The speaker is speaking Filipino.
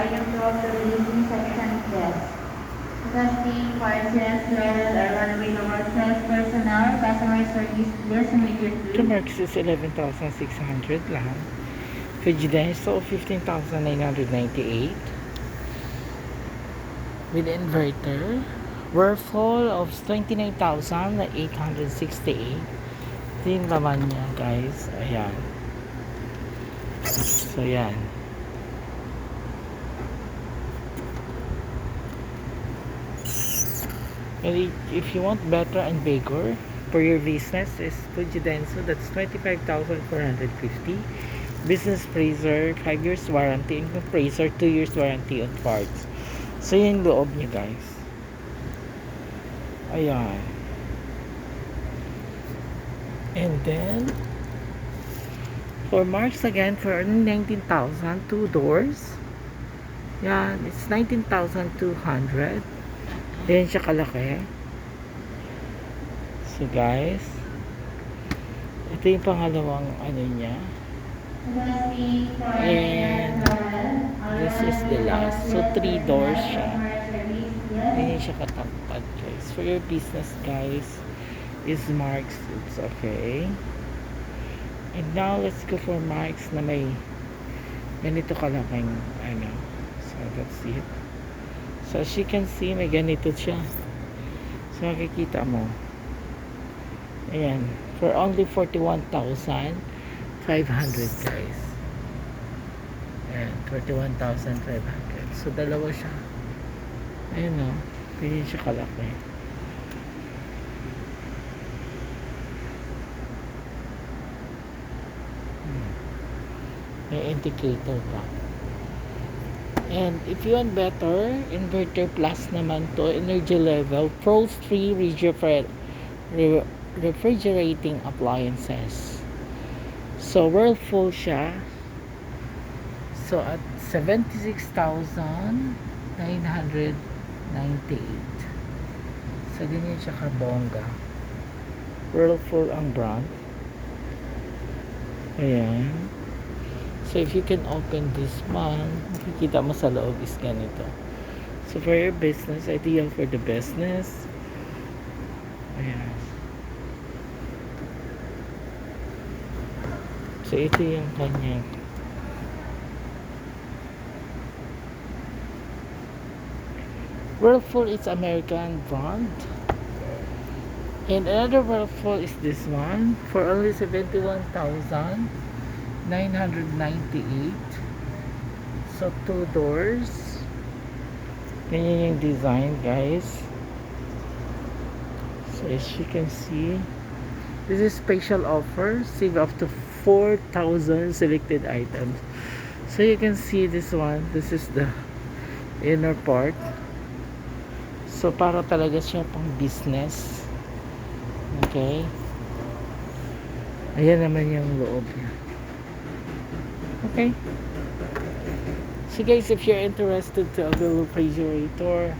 item from the releasing section desk. Testing for sales level or one of our sales personnel, customer service list immediately. To Marks is 11,600 lang. Presidential 15,998. With inverter. Whirlpool of 29,868. Ito yung laman niya, guys. Ayan. So, yan. And if you want better and bigger for your business is Fujidenso. That's 25,450. Business freezer, 5 years warranty. And compressor, 2 years warranty on parts. So, yan yung loob niya, guys. Ayan. And then, for Marks again, for 19,000, 2 doors. Yan, it's 19,200. Yan siya kalaki. So guys, ito yung pangalawang ano niya. And this is the last. So 3 doors siya. Yan siya katangkad, guys. For your business, guys, is Marks. It's okay. And now let's go for Marks na may ganito kalaking ano. So that's it. So as you can see, may ganito siya. So makikita mo. Ayan. For only 41,500 guys. Ayan. 41,500. So dalawa siya. Ayan o. Pili siya kalaki. May indicator pa. And if you want better, inverter plus naman to, energy level, pros 3 refrigerating appliances. So Whirlpool siya. So at 76,998. So ganyan siya kabongga. Whirlpool ang brand. Ayan. So if you can open this one, makikita mo sa loob is ganito. So for your business, ideal for the business. Ayan. So ito yung kanyang Whirlpool is American brand. And another Whirlpool is this one for only 71,998. So 2 doors. Ganyan yung design, guys. So as you can see, this is special offer. Save up to 4,000 selected items. So you can see this one. This is the inner part. So para talaga siya pang business. Okay. Ayan naman yung loob niya. Okay. So guys, if you're interested to avail refrigerator,